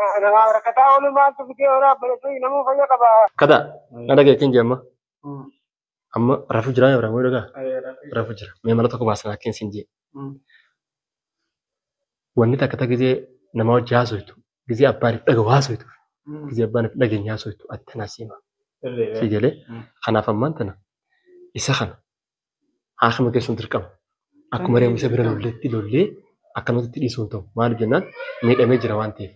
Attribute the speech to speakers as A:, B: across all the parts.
A: أنا ما ركعت أول ما أنت بتجي ورا بلسوي نمو فيا كبا.
B: كذا أنا جاي كنجي أما رافو جرا يا برامو لقى رافو جرا مي مالا تكو باسنا كين سنجي wanita kata gize nama wajjasoitu gize abbaan dhagawasoitu gize abbaan dhageenyaasoitu attanasima sigale kanaaf ammaan tana isa kana haakama keessuun dirqama akkuma reemu isa bira lollee akkanumatti dhiisuun ta'u maal jennaan miidhamee jira waan ta'eef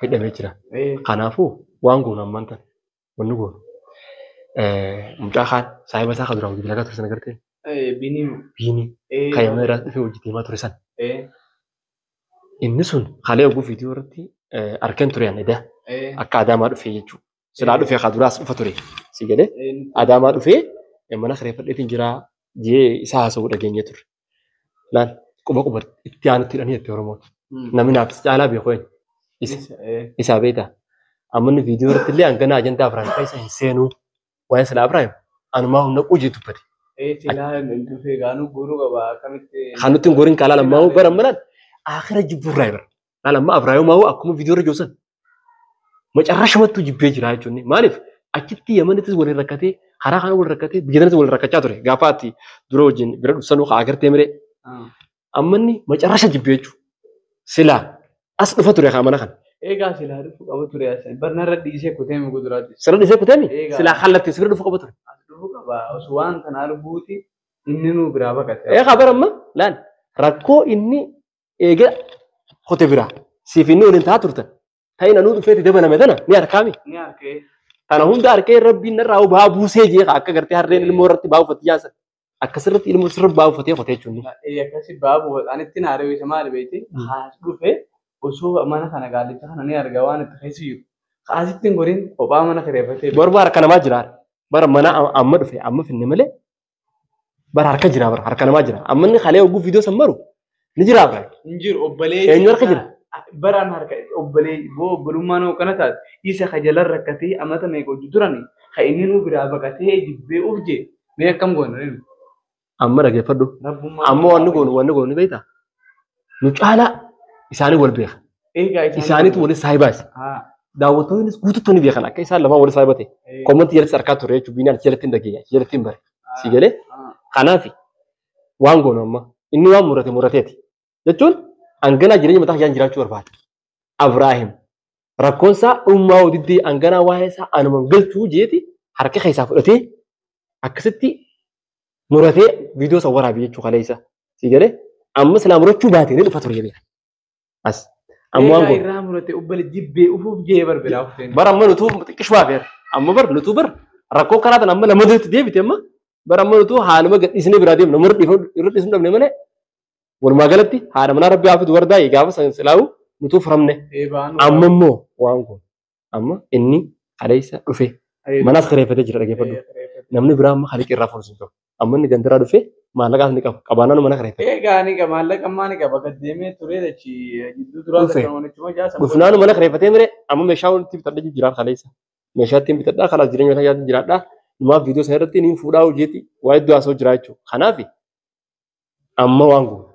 B: miidhamee jira kanaafuu waan goonu ammaan tana wanni goonu mucaa kaan saahiba isaa kaduraan hojii lagaa ture sana gartee biinii kayyamee irraa dhufee hojjetee maa ture san inni sun haala oguu viidiyoo irratti argan ture ani daa akka adaamaa dhufee jechuudha. Silaa dhufee kaduraas dhufa ture si jedhee adaamaa dhufee mana kireeffadheetiin jiraa jee isaa haasa'uu dhageenye ture. Laan quba itti aanutti hidhanii jettee Oromooti. Namni naaf caalaa beeku isaa beektaa. Amma inni viidiyoo irratti illee hangana ajandaa Afiraankaa isa hin seenuu waa'ee silaa Afiraayim anumaa humna qujii dubbate. Kan nuti goriin kaalaa lammaa'uu bara malaan akhirnya jibur driver. Lalu ma Abraham mau aku mau video rejosan. Macam rasa matu jibbe jira itu nih. Malif, akiti ya mana itu boleh rakati, harakan boleh rakati, bijinan boleh rakat catur. Gapati, drojin, berat sanu agar temere. Aman nih macam rasa jibbe itu. Sila, as lupa tuh ya kamana kan.
C: Ega sila itu kamu tuh ya. Benar di sini kutem kudurat.
B: Sila di sini kutem? Sila halat itu sila lupa kamu tuh.
C: Lupa kaba. Uswan tanah buti. Ini nu berapa kata?
B: Kabar amma? Lan, rakko ini ega hote bira sifini ulin taturta hayna nudu feti debana medana ni arkami
C: ni arke
B: ana hunda arke rabbi narau babu seje akka garte harren ilmo ratti babu fatiyasa akka sirri ilmo sirri babu fatiya hote chunni
C: yakasi babu anitti na rewi samari beiti ha dufe oso mana kana galita kana ni arga wan takhisiyu khasittin gorin oba mana karefate
B: borbar kana majira bar mana amma dufe amma finne male bar harka jira bar harka ma jira amma ni khale ugu video samaru نجرا أبراي
C: نجر أبلي
B: إنجر خجل
C: بران هرك أبلي بو بلومانو كناتات إيش خجل الركتي أما تميكو جدراني خاينينو برابا كتيه جبه أوجي مية كم قوانين
B: أما رجع فردو أما وانو بيتا نجعله إساني والبيخ إساني تقول سايباس داوتو ينس قوتو توني بيخنا كيسان لما ولا سايبته كومنت يرس أركات توري شو بينا جلتين دقيقة جلتين بر سيجله خنافي وانغو نما إني وام مرتي jechuun angana jireenya mataa kiyaan jiraachuu barbaada. Abraahim rakkoon isaa ummaa wadiddii angana waa'ee isaa anuman galchuu jeeti harka keessaa fudhatee akkasitti muratee viidiyoo isa waraabe jechuu kaleessa. Si galee amma silaa murachuu baatee ni dhufa ture jedhee. As amma waan
C: godhu. Irraa muratee ubbala jibbee ufuuf jee barbaada.
B: Bara amma nutuu xiqqishuu baafeera. Amma bar nutuu bar rakkoo karaa tan amma lama deetti deebite amma bara amma nutuu haaluma gadhiisnee biraa deemna irra dhiisuu dhabne malee. والمقالتي هذا من ربي عافيت وردا يجاب سنسلاو نتوف رمنه أما مو وانكو أما إني عليس رفي مناس خريفة تجرا كيف بدو نمني برام خليك الرافون سنتو أما إني جندرا رفي ما لقى نيكا كبانا نمنا خريفة
C: كاني كمان لك أما نيكا بقدمه تريد شيء جدو ترى كمان شو ما جالس
B: بفنان نمنا خريفة تمرة أما مشاور تيم تدري جرا خلاص مشاور تيم تدري خلاص جرين ولا جات جرا ده ما فيديو سهرتي نيم فودا وجيتي وايد دو أسوأ جرايتشو خنافي أما وانكو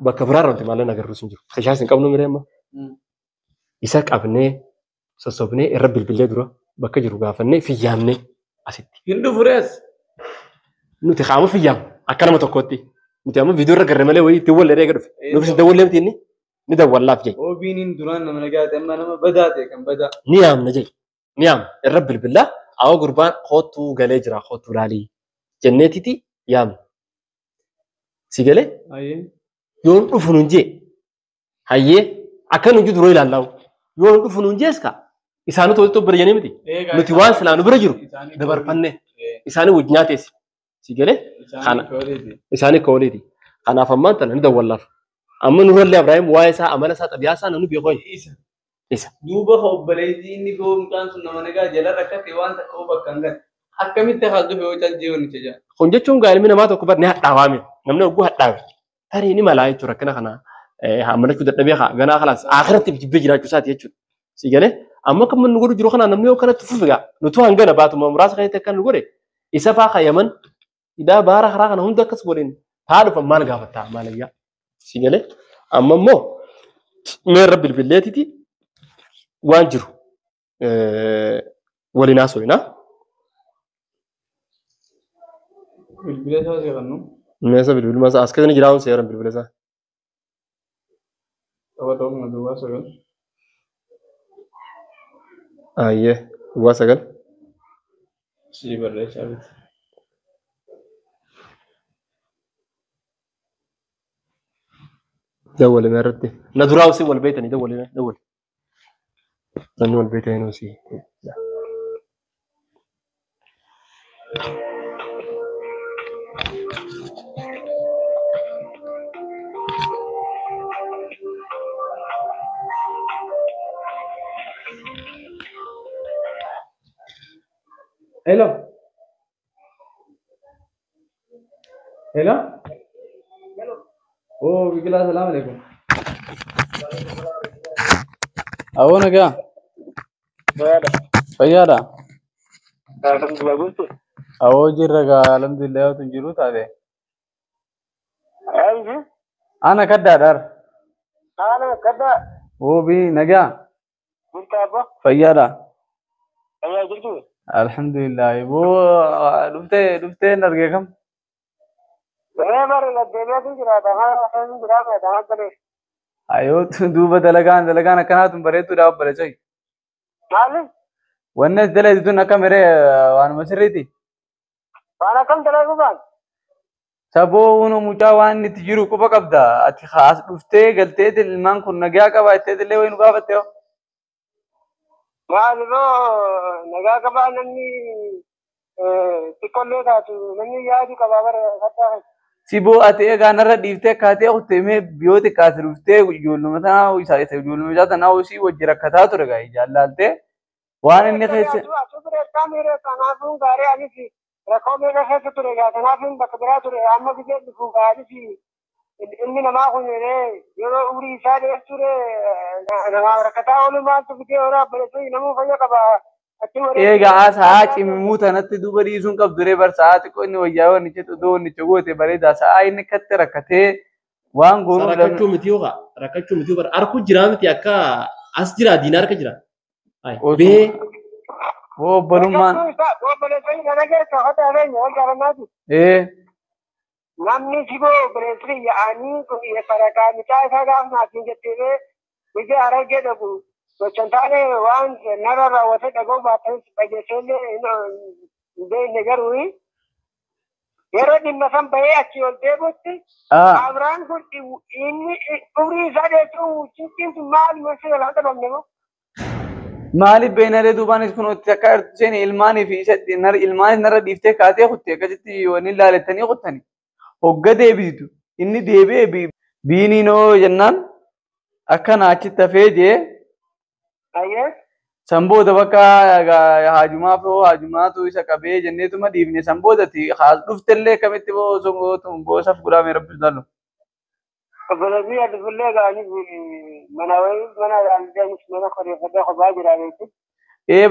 B: bakka biraa irratti maal agarru sun jiru. Kashaas hin qabnu miree amma. Isa qabnee sossobnee irra bilbilee dura bakka jiru gaafannee fiyyaamnee asitti.
C: Hindu furees.
B: Nuti qaama fiyyaam akka nama tokkotti. Nuti amma viidiyoo irra garre malee wayii itti wallee eega dhufe. Nuti itti wallee miti inni ni dawwallaaf jee.
C: Obiiniin duraan nama nagaate amma nama badaa ta'e kan badaa.
B: Ni yaamna jee. Ni yaamna irra bilbilaa awwa gurbaan kootuu galee jira kootuu laalii jenneetiti yaamna. Si galee? Yoon dhufu nunjee hayyee akka nuti duroo ilaallahu yoon dhufu nunjeeska isaanii tolto bira jennee miti nuti waan silaa nu bira jiru dabarfannee isaanii wajjin nyaateessi si galee isaanii kooliiti kanaaf ammaan tana ni dawwallaaf amma nurallee Abrahaam waa'ee isaa amala isaa xabiyaa isaa nanu beekoo isa
C: duuba obboleettii inni goomtaan sun nama nagaa jala rakkate waan takka bakka hin galle akkamitti haa dhufe yoo caljeewoon itti jira
B: kun jechuun gaalmi namaa tokko bar ni hadhaawaame namni ogguu hadhaawe hari ini malah itu rakyat kana mana sudah tapi gana kelas akhirat tiba-tiba jiracu saat itu si gane amma kamu nunggu juru kana namni kana tufu ga nutu angana batu mau merasa kayak tekan nunggu deh isa pak yaman ida barah kana hunda kasbolin hadu pemman gafata malah ya si gane amma mo merah bil-bilet itu وانجر ولناس وينا
C: بالبلاد هذه غنوا
B: الناس بالمسا أسكت نجراون سيارة بالبلسة
C: أول رقم ندوها سجل
B: أيه واسقل
C: شيء برا شابت
B: دول مرتي ندراو سي والبيت ني دول دول نو البيت هنا سي
C: hello hello oh बिगला सलाम अलैकुम आओ ना क्या फैयादा आओ जिरगा alhamdulillah तुम जिरू तादे أنا كدا دار
A: أنا كذا
C: वो भी नगा
A: قلت أبا
C: फैयादा
A: أنا جلتوا
C: alhamdulillah वो डूबते नरगे कम
A: أنا مرة الدنيا تجرا ده أنا جرا ده أنا كده
C: ayo duuba dalagaan akkanaa bareedduu dhaaf bare coy
A: مالي
C: wanni dalee tun akka miree waanuma sirriiti
A: أنا كم تلاقوا بعد
C: saboo unu mucaa waan itti jiru quba qabda ati haas dhuftee galtee ilmaan kun nagaa qaba ittee illee wayinu gaafatte
A: مالي لو نجا كمان نني تقول له ده نني يادي كبار كذا
C: siboo ati egaa narra dhiiftee akkaatee hojjetemee biyyooti kaasee dhuftee ijoolluma tanaa isaa ijoolluma isaa tanaa hojii wajji rakkataa ture gaa jaallaaltee waan inni keessa
A: أشوفه كاميرا كنافون غاري عليه في ركوبه كيف تريجا كنافون بكبرات تري أما بيجي بفوق عليه في إني نما خوني يرو أوري سادة تري نما ركتا أولو ما تبكي ورا بلسوي نمو فيا كبا
C: egaa sa'a cimimuu tanatti duuba dhiisuun qabduree bar sa'aati ko inni wayyaa waan itti tudoo inni goote bareeda sa'a inni katte rakkatee waan goonuu
B: rakkachuu miti yoga rakkachuu miti bar arku jira miti akka as jira diinaar ka jira ay be
C: oo balummaan
A: بلسوي أنا كده كهذا هذا يا جارناتي namni siboo bireesri yaa'anii kun farakaa mitaa isaa gaafnaatiin jetteere biyya aragee dhabu gochantaane waan narra raawwate dhagoo baatan dhageesseellee beekne garuu yeroo dhimma san bahee achi ol deebi'utti Abraan kun inni umrii isaa dheetuu cinqintu maal mashee lafa dhabamne moo
C: maaliif beenalee duubaanis kun itti akka seen ilmaanii fi ilmaanis narra dhiiftee kaatee kutte akkasitti wanni ilaalettanii kuttanii hogga deebistu inni deebi'ee biiniinoo jennaan akkana achitti hafee jee sanbooda bakka haajumaatu isa qabee jenneetuma dhiifne sanboodati haas dhuftellee kamitti boosaf gudhaame rabbi dallu
A: Obboleettii ati fullee gaanii mana deemus mana qoreeffadee kophaa jira beektu.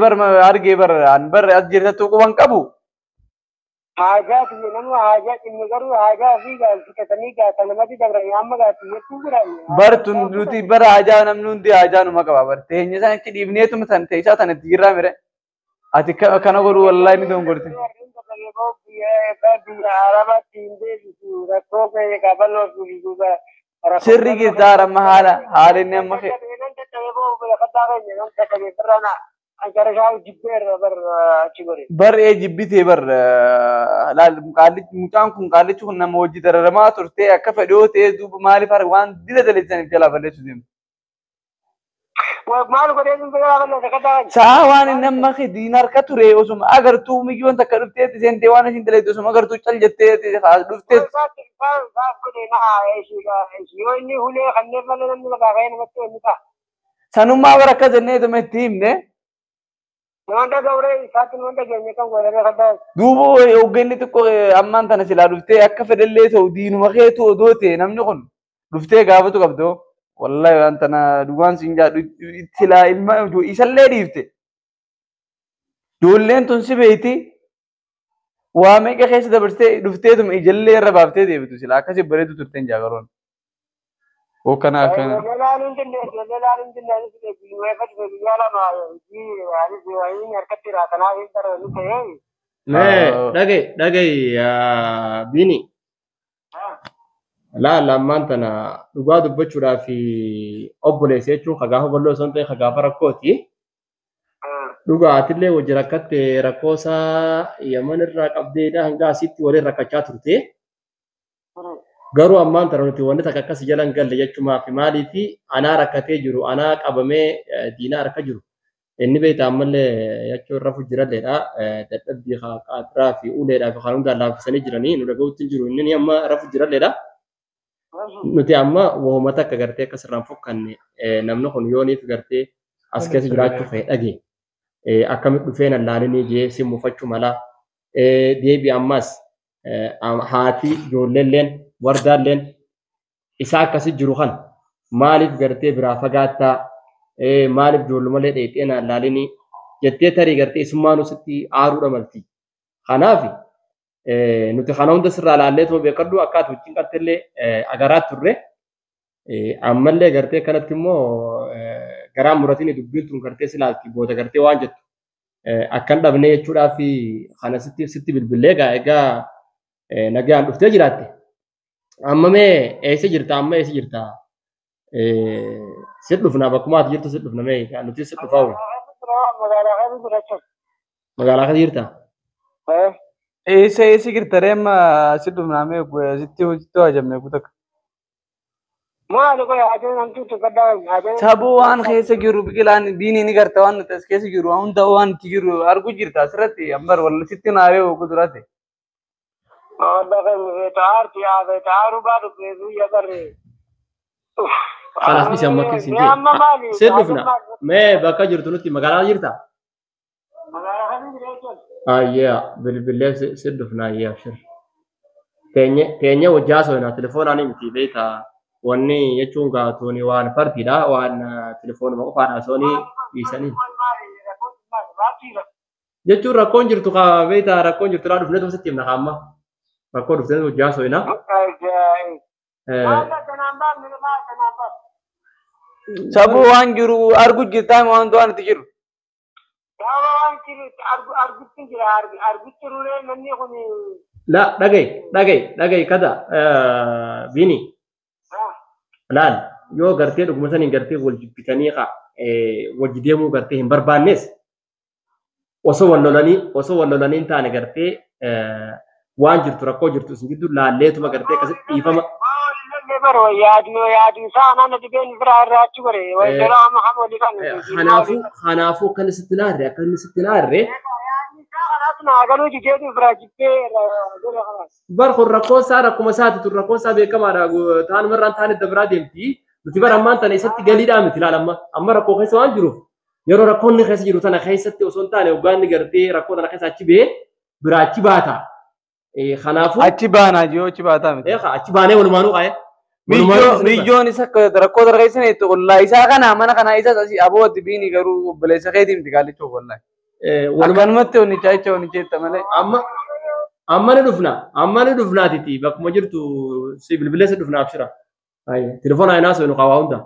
C: bar argee bar as jirtattuu quban qabu.
A: Haajaati nama haajaati inni garuu haajaa fi fixatanii gaata namatti dabranii amma gaati jechuu jiraanne.
C: Bar tun nuti bar haajaa namni hundi haajaa numa qaba bar teenya isaan itti dhiibneetuma san teessaa tan itti jirraa mire ati kana godhu wallaahi ni dongorte. Sirri gitaa ramma haala inni amma kee. bar jibbitee bar mucaan kun qaallichi kun nama hojii dararamaa turtee akka fedhoo ta'ee duuba maaliif waan dila daleessaniif jalaa balleessu deemu. Sa'a waan inni amma diin harka ture osuma agartuu miyyoon takka dhufteetti seentee waan isin daleessu osuma agartuu cal jettee dhufteetti. Sanummaa bara akka jennee ituma itti himne. Duuba hoogganni xiqqoo ammaan tana silaa dhuftee akka fedhallee ta'u diinuma keetu odoo ta'e namni kun dhuftee gaafatu qabdoo wallahi waan tana dhugaan siin jaadhu silaa ilma isallee dhiifte. Ijoolleen tun si beeyti waa meeqa keessa dabarsitee dhufteetuma ijallee irra baaftee deebitu silaa akkasii bareedu turteen jaagaroon. وكنا كنا
A: لا ننتن لا ننتن في وقت في رجال ما في هذه زوايين كثيرة تناقض ترى نتهي
B: لا دقي يا بيني لا لما أنتنا لقاد بتشوفه في أبولي سيتشو خجاه بلو سنتي خجاه فرقوتي لقاد اللي وجركت ركوسا يمن الرك أبدينا هنگا سيت ولي ركشات رتي garuu ammaan tara nuti wanti takka akkas jalan galle jechumaa fi maalii fi anaa rakkatee jiru anaa qabamee diinaa harka jiru inni beektaa ammallee jechuun rafu jiralleedha dadhabbii qaatiraa fi uleedhaa fi kan hundaan laaffisanii jiranii nu dhaga'uutti jiru inni amma rafu jiralleedha nuti amma wooma takka gartee akka sirraan fokkanne namni kun yooniif gartee as keessa jiraachuu fa'ee dhagee akkamitti dhufee nan laalinii jee simmufachuu mala deebi ammas haati ijoolleelleen wardaalleen isaa akkasi jiru kan maaliif gartee biraa fagaattaa maaliif ijoollumalee dheedhee naan laalinii jettee tarii gartee isummaa nusitti aaruudha malti kanaaf nuti kana hunda sirraa laallee too beekadhu akkaatu wajjin qabtellee agaraat turre ammallee gartee kanatti immoo garaa muratiin dubbiin tun gartee silaalti booda gartee waan jettu akkan dhabnee jechuudhaaf kana sitti bilbilee egaa nagaan dhuftee jiraatte amma mee eessa jirta amma eessa jirta sit dhufna bakkuma ati jirtu sit dhufna mee nuti sit dhufaa magaalaa kana jirta
C: eessa jirta reema sit dhufna mee sitti waajamne kutak
A: maali ko yaadeen namtu gaddaa
C: sabuu waan keessa jiru biqilaan diinii ni garta waan nuti as keessa jiru hunda waan itti jiru argu jirta asirratti ambar walla sitti naaree kuduraate
B: خلاص بس يوم ممكن سنتين سيدنا ما بقى جرت نتي مقالة جرتا يا بالله سيدنا يا شر تانية وجاسو هنا تلفون أنا متي بيتا واني يجون قاتوني وان فرتي دا وان تلفون ما قفانا سوني يساني يجون ركون جرتو كا بيتا ركون جرتو لا دفنتو ستيم نخامة ركون دفنتو وجاسو هنا
C: sabu waan jiru argu jirta waan doan itti jiru
B: لا دقي كذا بيني laal yoo gartee dhuguma saniin gartee wal jibbitanii wal deemuu gartee hin barbaannes osoo wal lolanii hin taane gartee waan jirtu rakkoo jirtu isin gidduu laalleetuma gartee akkasitti dhiifama. Kanaafuu akka inni sitti naarre bar kun rakkoon isaa rakkuma isaati tun rakkoon isaa beekamaadha taan marraan taan itti biraa deemti nuti bara ammaan tana isatti galiidhaa miti laala amma rakkoo keessa waan jiruuf yeroo rakkoon inni keessa jiru tana keessatti osoo hin taane hoggaanni gartee rakkoo tana keessa achi ba'ee biraa achi baata kanaafuu
C: achi baanaa jiru achi baataa miti
B: achi baanee walumaanuu qaaya
C: milyoon isa rakkoo tana keessa ni tuqullaa isaa kana mana kana isa abootti biini garuu obboleessa keetii miti gaalichuu wallahi walumaanumatti onni chaayicha onni jeetta malee amma ni dhufnaa titi bakkuma jirtu si bilbileessa dhufnaaf shira telefoona aynaa soo nu qawaa hunda